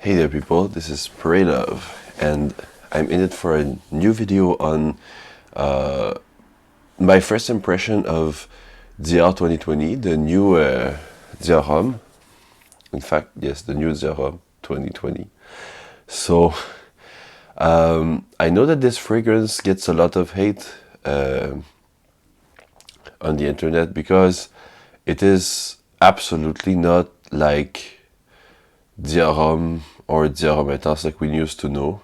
Hey there people, this is Love, and I'm in it for a new video on my first impression of Dior 2020, the new Dior Homme. In fact, yes, the new Dior Homme 2020. So, I know that this fragrance gets a lot of hate on the internet because it is absolutely not like Dior Homme or Dior Homme Intense like we used to know,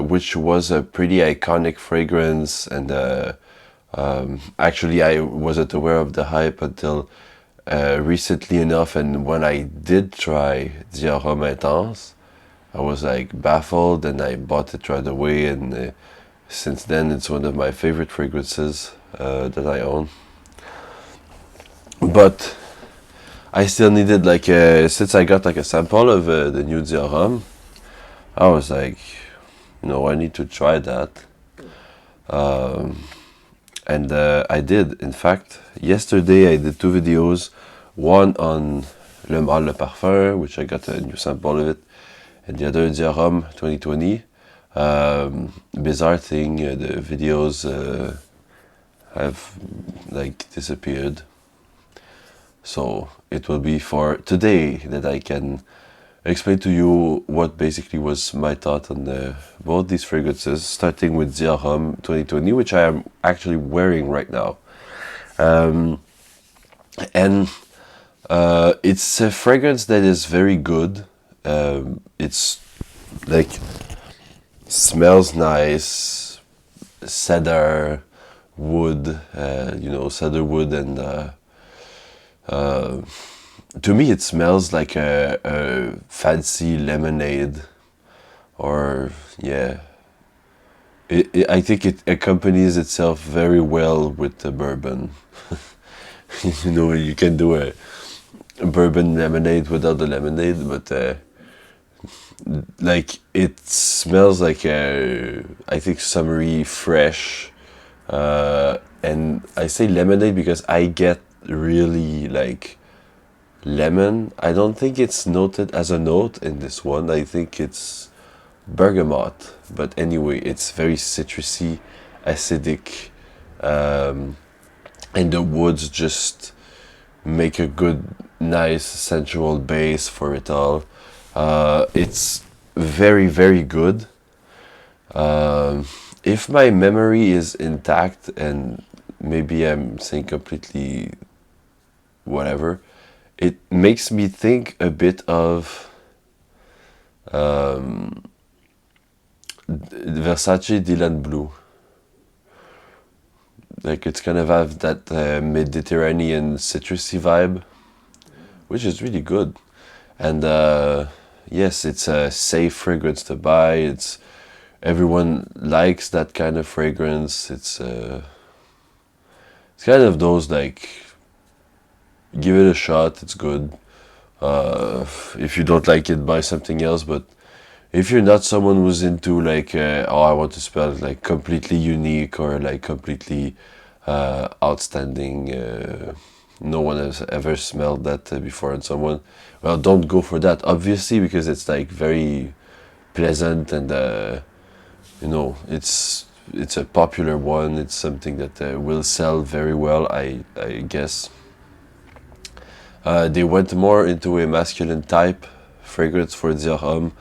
which was a pretty iconic fragrance, and actually I wasn't aware of the hype until recently enough, and when I did try Dior Homme Intense, I was like baffled and I bought it right away, and since then it's one of my favorite fragrances that I own. But I still needed since I got like a sample of the new Dior Homme, I was like, I need to try that. And I did. In fact, yesterday I did 2 videos, one on Le Mâle Le Parfum, which I got a new sample of it, and the other Dior Homme 2020. Bizarre thing, the videos have disappeared. So it will be for today that I can explain to you what basically was my thought on both these fragrances, starting with Dior Homme 2020, which I am actually wearing right now. And it's a fragrance that is very good. It's like, smells nice, cedar wood, cedar wood, and to me it smells like a fancy lemonade, or I think it accompanies itself very well with the bourbon. You can do a bourbon lemonade without the lemonade, but it smells like I think summery, fresh, and I say lemonade because I get really like lemon. I don't think it's noted as a note in this one. I think it's bergamot, but anyway, it's very citrusy, acidic, and the woods just make a good, nice, sensual base for it all. It's very, very good. If my memory is intact, and maybe I'm saying completely whatever, it makes me think a bit of Versace Dylan Blue. Like, it's kind of have that Mediterranean citrusy vibe, which is really good. And yes, it's a safe fragrance to buy. Everyone likes that kind of fragrance. It's kind of those, like, give it a shot, it's good. If you don't like it, buy something else. But if you're not someone who's into I want to smell like completely unique or like completely outstanding, no one has ever smelled that before on someone, well, don't go for that, obviously, because it's like very pleasant, and it's a popular one. It's something that will sell very well, I guess. They went more into a masculine type fragrance for Dior Homme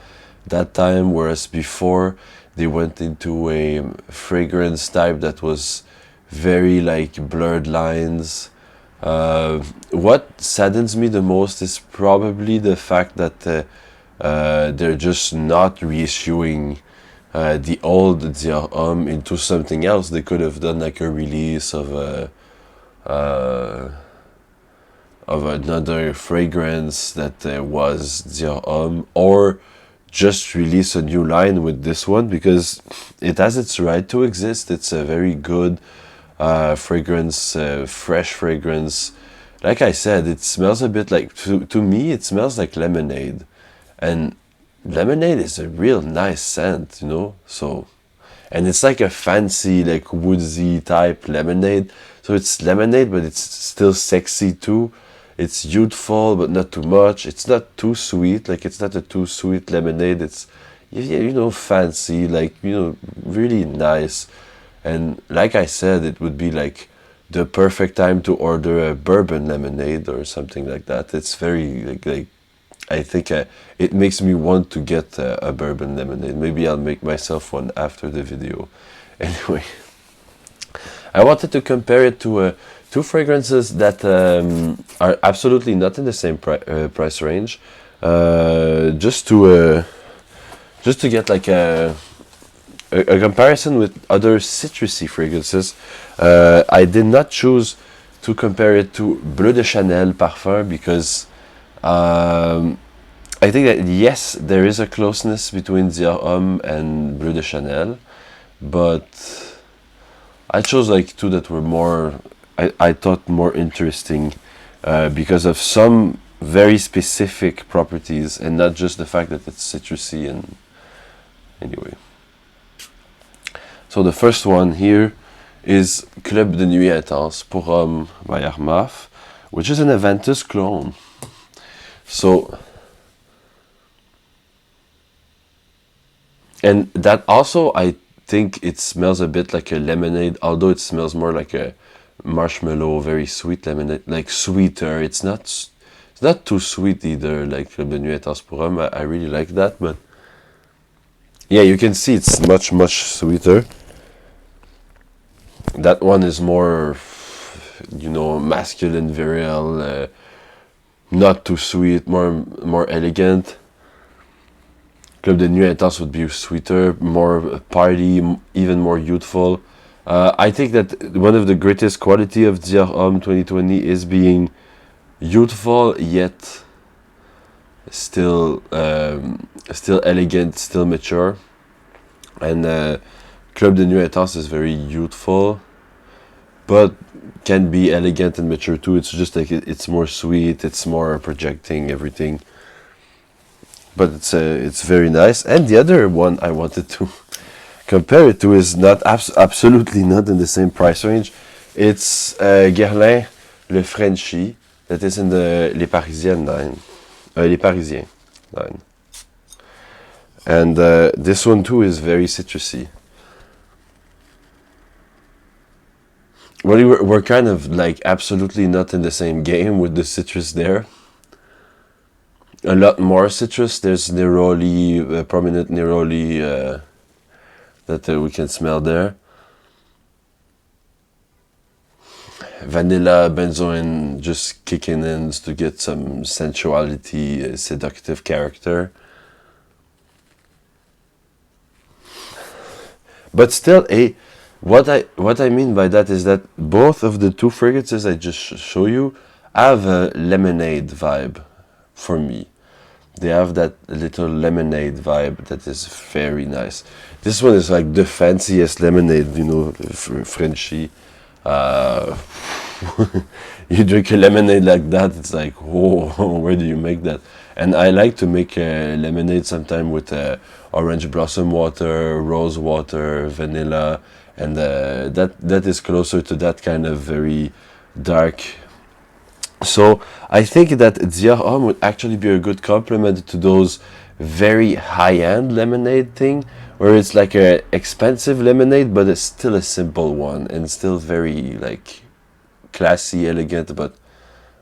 that time, whereas before they went into a fragrance type that was very like blurred lines. What saddens me the most is probably the fact that they're just not reissuing the old Dior Homme into something else. They could have done like a release of another fragrance that was Dior Homme, or just release a new line with this one, because it has its right to exist. It's a very good fragrance, fresh fragrance. Like I said, it smells a bit like, to me, it smells like lemonade, and lemonade is a real nice scent, so, and it's like a fancy, like woodsy type lemonade, so it's lemonade, but it's still sexy too. It's youthful, but not too much. It's not too sweet. Like, it's not a too sweet lemonade. It's, yeah, you know, fancy, like, you know, really nice. And like I said, it would be like the perfect time to order a bourbon lemonade or something like that. It's very, like I think it makes me want to get a bourbon lemonade. Maybe I'll make myself one after the video. Anyway, I wanted to compare it to two fragrances that are absolutely not in the same price range, just to get like a comparison with other citrusy fragrances. I did not choose to compare it to Bleu de Chanel parfum because I think that yes, there is a closeness between Dior Homme and Bleu de Chanel, but I chose like two that were more, I thought more interesting because of some very specific properties and not just the fact that it's citrusy. And anyway, so the first one here is Club de Nuit Intense pour Homme by Armaf, which is an Aventus clone. So, and that also, I think it smells a bit like a lemonade, although it smells more like a marshmallow, very sweet lemonade, like sweeter. It's not too sweet either, like Club de Nuit Intense pour Homme. I really like that, but yeah, you can see it's much, much sweeter. That one is more, you know, masculine, virile, not too sweet, more elegant. Club de Nuit Intense would be sweeter, more party, even more youthful. I think that one of the greatest quality of Dior Homme 2020 is being youthful yet still elegant, still mature. And Club de Nuit Intense is very youthful, but can be elegant and mature too. It's just like it's more sweet, it's more projecting everything. But it's very nice. And the other one I wanted to compare it to is not absolutely not in the same price range. It's Guerlain Le Frenchie that is in the Les Parisiennes line. Les Parisiens line. And this one too is very citrusy. Well, we're kind of like absolutely not in the same game with the citrus there. A lot more citrus. There's neroli, prominent neroli that we can smell there. Vanilla, benzoin just kicking in to get some sensuality, seductive character. But still, what I mean by that is that both of the two fragrances I just show you have a lemonade vibe for me. They have that little lemonade vibe that is very nice. This one is like the fanciest lemonade, you know, Frenchie. You drink a lemonade like that, it's like, whoa, where do you make that? And I like to make lemonade sometime with orange blossom water, rose water, vanilla, and that is closer to that kind of very dark. So I think that Dior Homme would actually be a good complement to those very high-end lemonade thing, where it's like a expensive lemonade, but it's still a simple one and still very like classy, elegant, but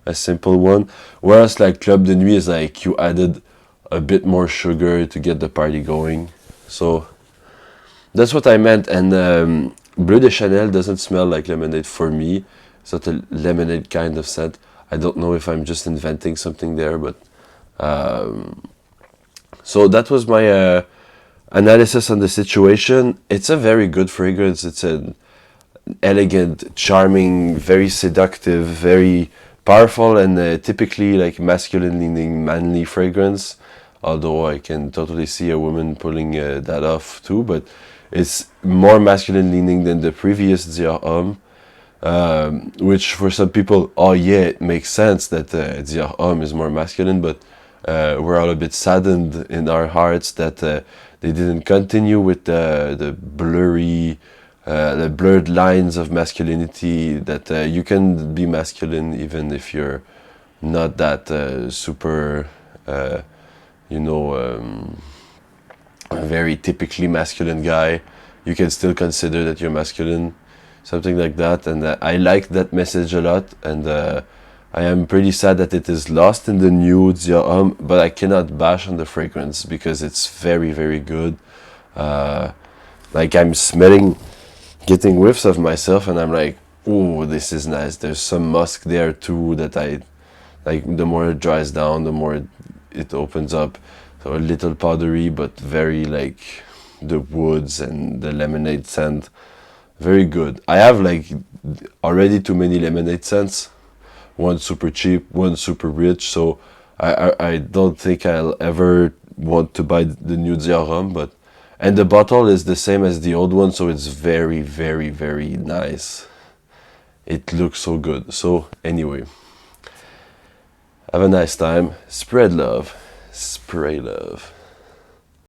a simple one. Whereas like Club de Nuit is like you added a bit more sugar to get the party going. So that's what I meant. And Bleu de Chanel doesn't smell like lemonade for me. It's not a lemonade kind of scent. I don't know if I'm just inventing something there, but so that was my analysis on the situation. It's a very good fragrance. It's an elegant, charming, very seductive, very powerful, and typically like masculine-leaning, manly fragrance. Although I can totally see a woman pulling that off too, but it's more masculine-leaning than the previous Dior Homme. Which for some people, oh yeah, it makes sense that Dior Homme is more masculine, but we're all a bit saddened in our hearts that they didn't continue with the blurry, the blurred lines of masculinity, that you can be masculine even if you're not that super, you know, a very typically masculine guy. You can still consider that you're masculine, something like that. And I like that message a lot. And I am pretty sad that it is lost in the new Dior Homme, but I cannot bash on the fragrance because it's very, very good. Like I'm smelling, getting whiffs of myself, and I'm like, oh, this is nice. There's some musk there too that I like. The more it dries down, the more it opens up. So a little powdery, but very like the woods and the lemonade scent. Very good. I have like already too many lemonade scents. One super cheap, one super rich. So I don't think I'll ever want to buy the new Dior Homme, but and the bottle is the same as the old one, so it's very, very, very nice. It looks so good. So anyway, have a nice time. Spread love. Spray love.